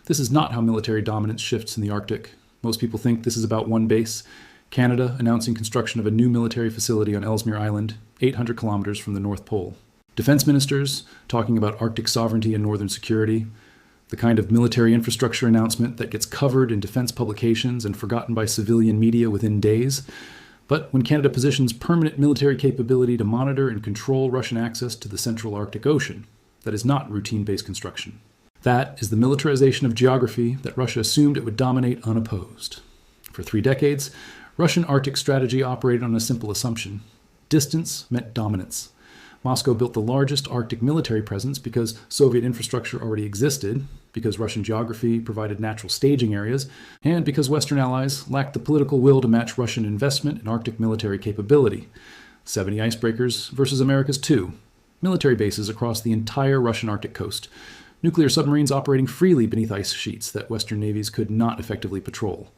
This is not how military dominance shifts in the Arctic. Most people think this is about one base, Canada announcing construction of a new military facility on Ellesmere Island, 800 kilometers from the North Pole. Defense ministers talking about Arctic sovereignty and northern security, the kind of military infrastructure announcement that gets covered in defense publications and forgotten by civilian media within days. But when Canada positions permanent military capability to monitor and control Russian access to the central Arctic Ocean, that is not routine base construction. That is the militarization of geography that Russia assumed it would dominate unopposed. For 3 decades, Russian Arctic strategy operated on a simple assumption. Distance meant dominance. Moscow built the largest Arctic military presence because Soviet infrastructure already existed, because Russian geography provided natural staging areas, and because Western allies lacked the political will to match Russian investment in Arctic military capability. 70 icebreakers versus America's 2. Military bases across the entire Russian Arctic coast. Nuclear submarines operating freely beneath ice sheets that Western navies could not effectively patrol.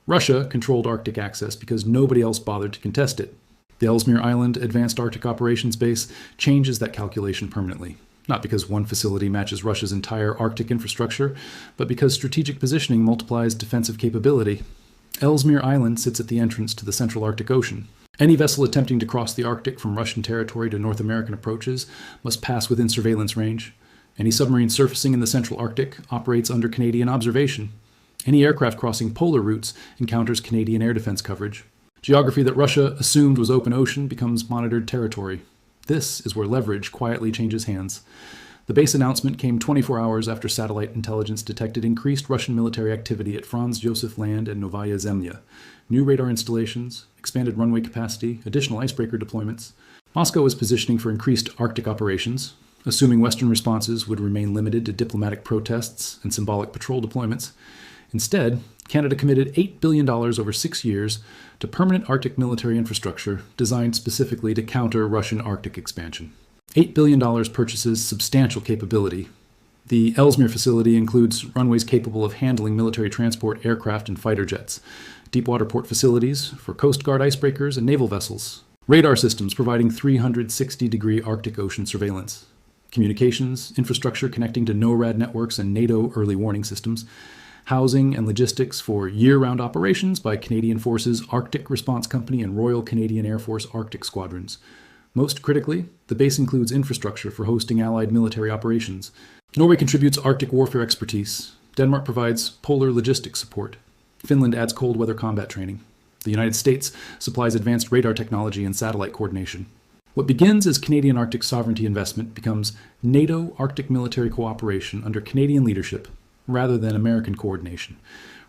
Russia controlled Arctic access because nobody else bothered to contest it. The Ellesmere Island Advanced Arctic Operations Base changes that calculation permanently, not because one facility matches Russia's entire Arctic infrastructure, but because strategic positioning multiplies defensive capability. Ellesmere Island sits at the entrance to the central Arctic Ocean. Any vessel attempting to cross the Arctic from Russian territory to North American approaches must pass within surveillance range. Any submarine surfacing in the central Arctic operates under Canadian observation. Any aircraft crossing polar routes encounters Canadian air defense coverage. Geography that Russia assumed was open ocean becomes monitored territory. This is where leverage quietly changes hands. The base announcement came 24 hours after satellite intelligence detected increased Russian military activity at Franz Josef Land and Novaya Zemlya. New radar installations, expanded runway capacity, additional icebreaker deployments. Moscow was positioning for increased Arctic operations, assuming Western responses would remain limited to diplomatic protests and symbolic patrol deployments. Instead, Canada committed $8 billion over 6 years to permanent Arctic military infrastructure designed specifically to counter Russian Arctic expansion. $8 billion purchases substantial capability. The Ellesmere facility includes runways capable of handling military transport aircraft and fighter jets, deepwater port facilities for Coast Guard icebreakers and naval vessels, radar systems providing 360-degree Arctic Ocean surveillance, communications, infrastructure connecting to NORAD networks and NATO early warning systems, housing and logistics for year-round operations by Canadian Forces Arctic Response Company and Royal Canadian Air Force Arctic Squadrons. Most critically, the base includes infrastructure for hosting Allied military operations. Norway contributes Arctic warfare expertise. Denmark provides polar logistics support. Finland adds cold weather combat training. The United States supplies advanced radar technology and satellite coordination. What begins as Canadian Arctic sovereignty investment becomes NATO Arctic military cooperation under Canadian leadership, rather than American coordination.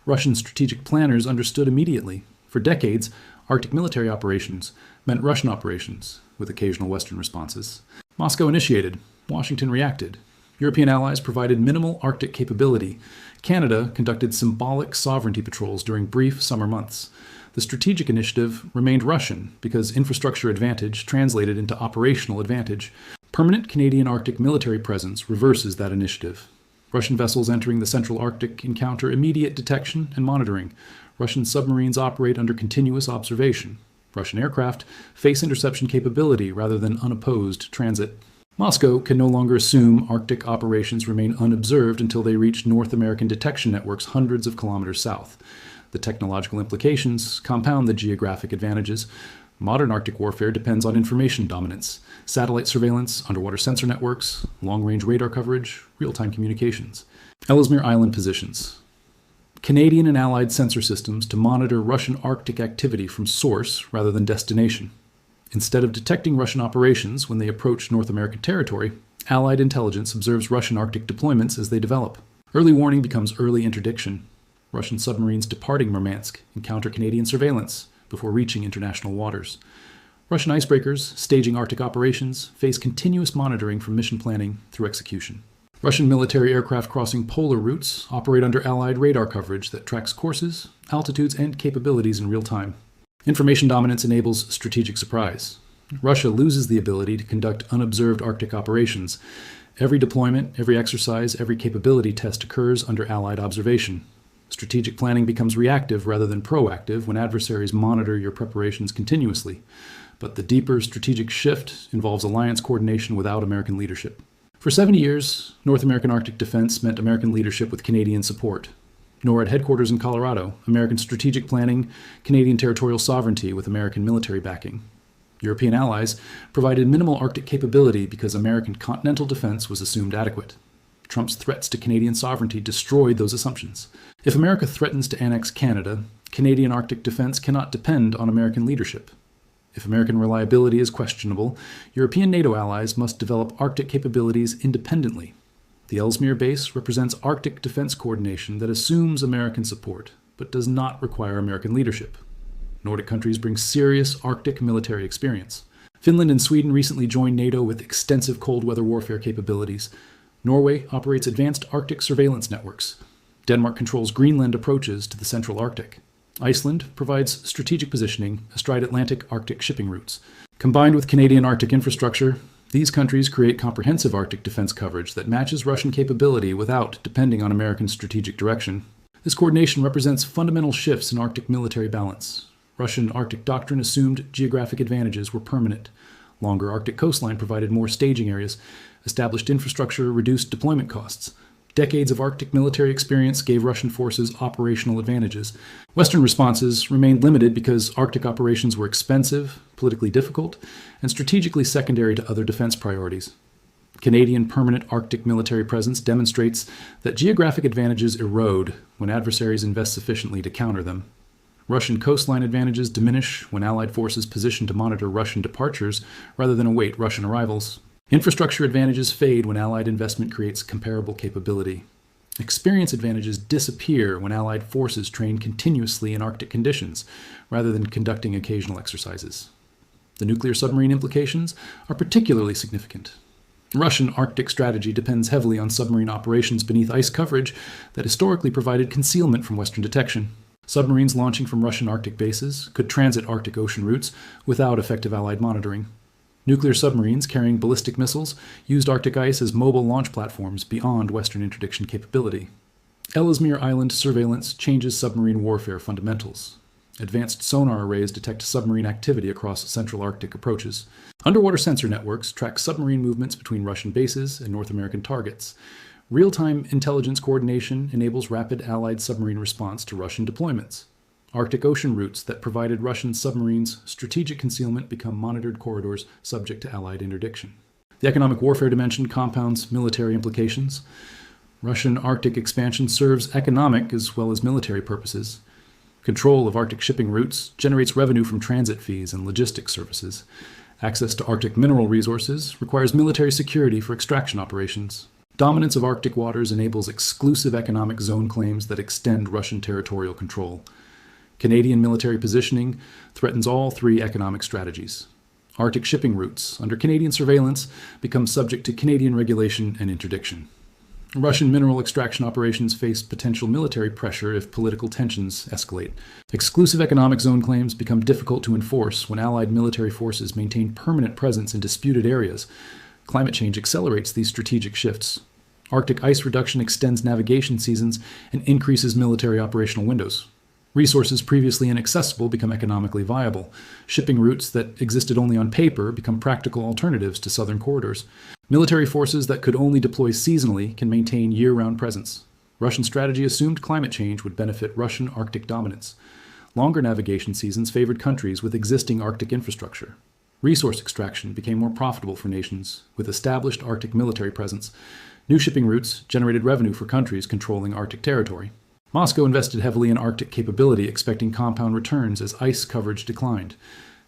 Russian strategic planners understood immediately. For decades, Arctic military operations meant Russian operations, with occasional Western responses. Moscow initiated. Washington reacted. European allies provided minimal Arctic capability. Canada conducted symbolic sovereignty patrols during brief summer months. The strategic initiative remained Russian because infrastructure advantage translated into operational advantage. Permanent Canadian Arctic military presence reverses that initiative. Russian vessels entering the central Arctic encounter immediate detection and monitoring. Russian submarines operate under continuous observation. Russian aircraft face interception capability rather than unopposed transit. Moscow can no longer assume Arctic operations remain unobserved until they reach North American detection networks hundreds of kilometers south. The technological implications compound the geographic advantages. Modern Arctic warfare depends on information dominance, satellite surveillance, underwater sensor networks, long-range radar coverage, real-time communications. Ellesmere Island positions. Canadian and Allied sensor systems to monitor Russian Arctic activity from source rather than destination. Instead of detecting Russian operations when they approach North American territory, Allied intelligence observes Russian Arctic deployments as they develop. Early warning becomes early interdiction. Russian submarines departing Murmansk encounter Canadian surveillance before reaching international waters. Russian icebreakers, staging Arctic operations, face continuous monitoring from mission planning through execution. Russian military aircraft crossing polar routes operate under Allied radar coverage that tracks courses, altitudes, and capabilities in real time. Information dominance enables strategic surprise. Russia loses the ability to conduct unobserved Arctic operations. Every deployment, every exercise, every capability test occurs under Allied observation. Strategic planning becomes reactive rather than proactive when adversaries monitor your preparations continuously. But the deeper strategic shift involves alliance coordination without American leadership. For 70 years, North American Arctic defense meant American leadership with Canadian support. NORAD headquarters in Colorado, American strategic planning, Canadian territorial sovereignty with American military backing. European allies provided minimal Arctic capability because American continental defense was assumed adequate. Trump's threats to Canadian sovereignty destroyed those assumptions. If America threatens to annex Canada, Canadian Arctic defense cannot depend on American leadership. If American reliability is questionable, European NATO allies must develop Arctic capabilities independently. The Ellesmere base represents Arctic defense coordination that assumes American support, but does not require American leadership. Nordic countries bring serious Arctic military experience. Finland and Sweden recently joined NATO with extensive cold weather warfare capabilities. Norway operates advanced Arctic surveillance networks. Denmark controls Greenland approaches to the Central Arctic. Iceland provides strategic positioning astride Atlantic Arctic shipping routes. Combined with Canadian Arctic infrastructure, these countries create comprehensive Arctic defense coverage that matches Russian capability without depending on American strategic direction. This coordination represents fundamental shifts in Arctic military balance. Russian Arctic doctrine assumed geographic advantages were permanent. Longer Arctic coastline provided more staging areas. Established infrastructure reduced deployment costs. Decades of Arctic military experience gave Russian forces operational advantages. Western responses remained limited because Arctic operations were expensive, politically difficult, and strategically secondary to other defense priorities. Canadian permanent Arctic military presence demonstrates that geographic advantages erode when adversaries invest sufficiently to counter them. Russian coastline advantages diminish when Allied forces position to monitor Russian departures rather than await Russian arrivals. Infrastructure advantages fade when Allied investment creates comparable capability. Experience advantages disappear when Allied forces train continuously in Arctic conditions rather than conducting occasional exercises. The nuclear submarine implications are particularly significant. Russian Arctic strategy depends heavily on submarine operations beneath ice coverage that historically provided concealment from Western detection. Submarines launching from Russian Arctic bases could transit Arctic Ocean routes without effective Allied monitoring. Nuclear submarines carrying ballistic missiles used Arctic ice as mobile launch platforms beyond Western interdiction capability. Ellesmere Island surveillance changes submarine warfare fundamentals. Advanced sonar arrays detect submarine activity across Central Arctic approaches. Underwater sensor networks track submarine movements between Russian bases and North American targets. Real-time intelligence coordination enables rapid Allied submarine response to Russian deployments. Arctic Ocean routes that provided Russian submarines strategic concealment become monitored corridors subject to Allied interdiction. The economic warfare dimension compounds military implications. Russian Arctic expansion serves economic as well as military purposes. Control of Arctic shipping routes generates revenue from transit fees and logistics services. Access to Arctic mineral resources requires military security for extraction operations. Dominance of Arctic waters enables exclusive economic zone claims that extend Russian territorial control. Canadian military positioning threatens all three economic strategies. Arctic shipping routes, under Canadian surveillance, become subject to Canadian regulation and interdiction. Russian mineral extraction operations face potential military pressure if political tensions escalate. Exclusive economic zone claims become difficult to enforce when Allied military forces maintain permanent presence in disputed areas. Climate change accelerates these strategic shifts. Arctic ice reduction extends navigation seasons and increases military operational windows. Resources previously inaccessible become economically viable. Shipping routes that existed only on paper become practical alternatives to southern corridors. Military forces that could only deploy seasonally can maintain year-round presence. Russian strategy assumed climate change would benefit Russian Arctic dominance. Longer navigation seasons favored countries with existing Arctic infrastructure. Resource extraction became more profitable for nations with established Arctic military presence. New shipping routes generated revenue for countries controlling Arctic territory. Moscow invested heavily in Arctic capability, expecting compound returns as ice coverage declined.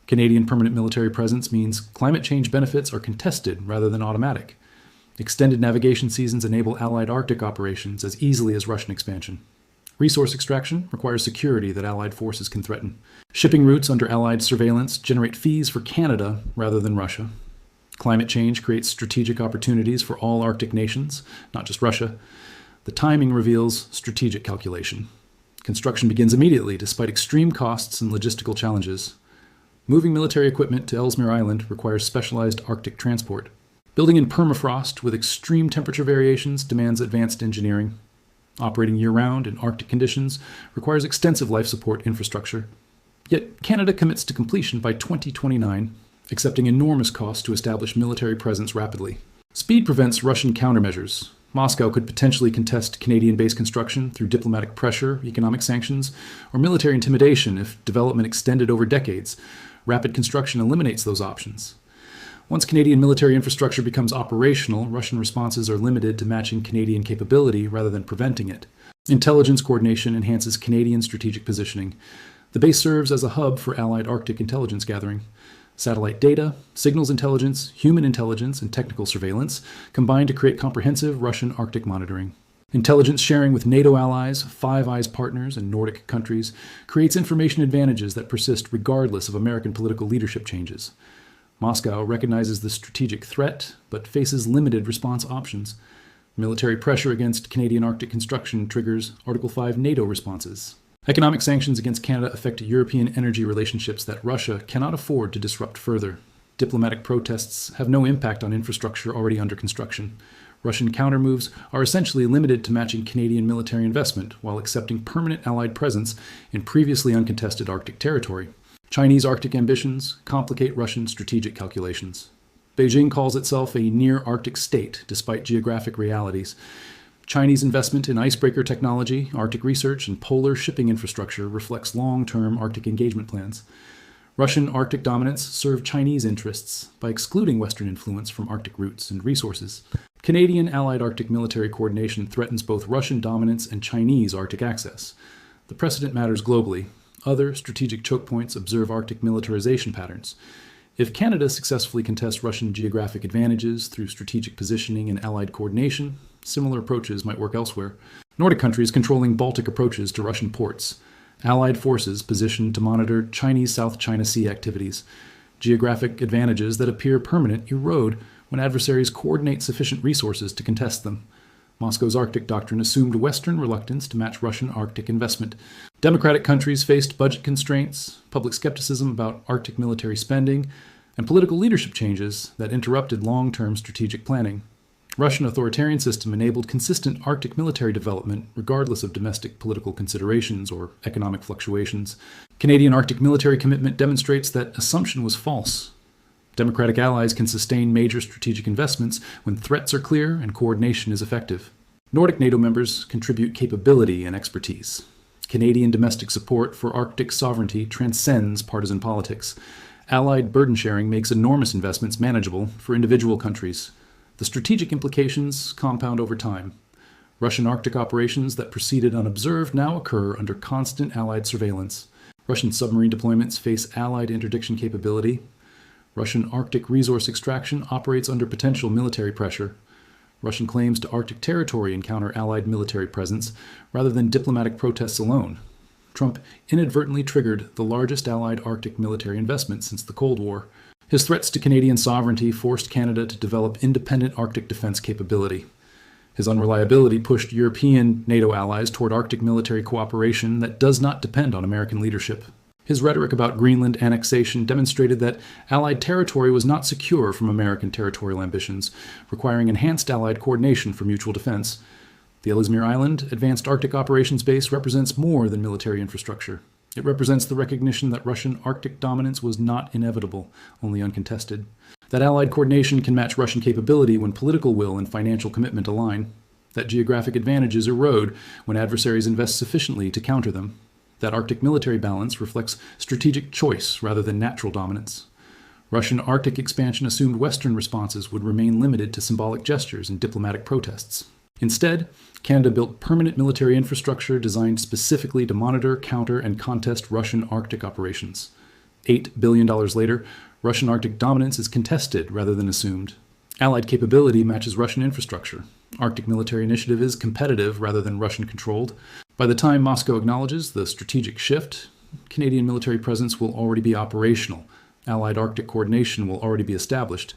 Canadian permanent military presence means climate change benefits are contested rather than automatic. Extended navigation seasons enable Allied Arctic operations as easily as Russian expansion. Resource extraction requires security that Allied forces can threaten. Shipping routes under Allied surveillance generate fees for Canada rather than Russia. Climate change creates strategic opportunities for all Arctic nations, not just Russia. The timing reveals strategic calculation. Construction begins immediately despite extreme costs and logistical challenges. Moving military equipment to Ellesmere Island requires specialized Arctic transport. Building in permafrost with extreme temperature variations demands advanced engineering. Operating year-round in Arctic conditions requires extensive life support infrastructure. Yet Canada commits to completion by 2029, accepting enormous costs to establish military presence rapidly. Speed prevents Russian countermeasures. Moscow could potentially contest Canadian-based construction through diplomatic pressure, economic sanctions, or military intimidation if development extended over decades. Rapid construction eliminates those options. Once Canadian military infrastructure becomes operational, Russian responses are limited to matching Canadian capability rather than preventing it. Intelligence coordination enhances Canadian strategic positioning. The base serves as a hub for Allied Arctic intelligence gathering. Satellite data, signals intelligence, human intelligence, and technical surveillance combine to create comprehensive Russian Arctic monitoring. Intelligence sharing with NATO allies, Five Eyes partners, and Nordic countries creates information advantages that persist regardless of American political leadership changes. Moscow recognizes the strategic threat, but faces limited response options. Military pressure against Canadian Arctic construction triggers Article 5 NATO responses. Economic sanctions against Canada affect European energy relationships that Russia cannot afford to disrupt further. Diplomatic protests have no impact on infrastructure already under construction. Russian countermoves are essentially limited to matching Canadian military investment while accepting permanent Allied presence in previously uncontested Arctic territory. Chinese Arctic ambitions complicate Russian strategic calculations. Beijing calls itself a near-Arctic state despite geographic realities. Chinese investment in icebreaker technology, Arctic research, and polar shipping infrastructure reflects long-term Arctic engagement plans. Russian Arctic dominance served Chinese interests by excluding Western influence from Arctic routes and resources. Canadian Allied Arctic military coordination threatens both Russian dominance and Chinese Arctic access. The precedent matters globally. Other strategic choke points observe Arctic militarization patterns. If Canada successfully contests Russian geographic advantages through strategic positioning and Allied coordination, similar approaches might work elsewhere. Nordic countries controlling Baltic approaches to Russian ports. Allied forces positioned to monitor Chinese South China Sea activities. Geographic advantages that appear permanent erode when adversaries coordinate sufficient resources to contest them. Moscow's Arctic doctrine assumed Western reluctance to match Russian Arctic investment. Democratic countries faced budget constraints, public skepticism about Arctic military spending, and political leadership changes that interrupted long-term strategic planning. Russian authoritarian system enabled consistent Arctic military development regardless of domestic political considerations or economic fluctuations. Canadian Arctic military commitment demonstrates that assumption was false. Democratic allies can sustain major strategic investments when threats are clear and coordination is effective. Nordic NATO members contribute capability and expertise. Canadian domestic support for Arctic sovereignty transcends partisan politics. Allied burden sharing makes enormous investments manageable for individual countries. The strategic implications compound over time. Russian Arctic operations that proceeded unobserved now occur under constant Allied surveillance. Russian submarine deployments face Allied interdiction capability. Russian Arctic resource extraction operates under potential military pressure. Russian claims to Arctic territory encounter Allied military presence rather than diplomatic protests alone. Trump inadvertently triggered the largest Allied Arctic military investment since the Cold War. His threats to Canadian sovereignty forced Canada to develop independent Arctic defense capability. His unreliability pushed European NATO allies toward Arctic military cooperation that does not depend on American leadership. His rhetoric about Greenland annexation demonstrated that Allied territory was not secure from American territorial ambitions, requiring enhanced Allied coordination for mutual defense. The Ellesmere Island Advanced Arctic Operations Base represents more than military infrastructure. It represents the recognition that Russian Arctic dominance was not inevitable, only uncontested. That Allied coordination can match Russian capability when political will and financial commitment align. That geographic advantages erode when adversaries invest sufficiently to counter them. That Arctic military balance reflects strategic choice rather than natural dominance. Russian Arctic expansion assumed Western responses would remain limited to symbolic gestures and diplomatic protests. Instead, Canada built permanent military infrastructure designed specifically to monitor, counter, and contest Russian Arctic operations. $8 billion later, Russian Arctic dominance is contested rather than assumed. Allied capability matches Russian infrastructure. Arctic military initiative is competitive rather than Russian-controlled. By the time Moscow acknowledges the strategic shift, Canadian military presence will already be operational. Allied Arctic coordination will already be established.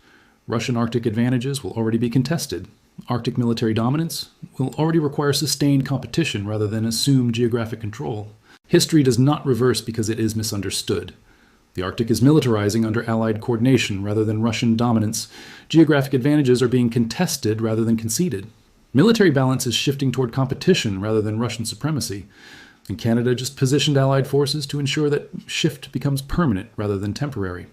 Russian Arctic advantages will already be contested. Arctic military dominance will already require sustained competition rather than assumed geographic control. History does not reverse because it is misunderstood. The Arctic is militarizing under Allied coordination rather than Russian dominance. Geographic advantages are being contested rather than conceded. Military balance is shifting toward competition rather than Russian supremacy. And Canada just positioned Allied forces to ensure that shift becomes permanent rather than temporary.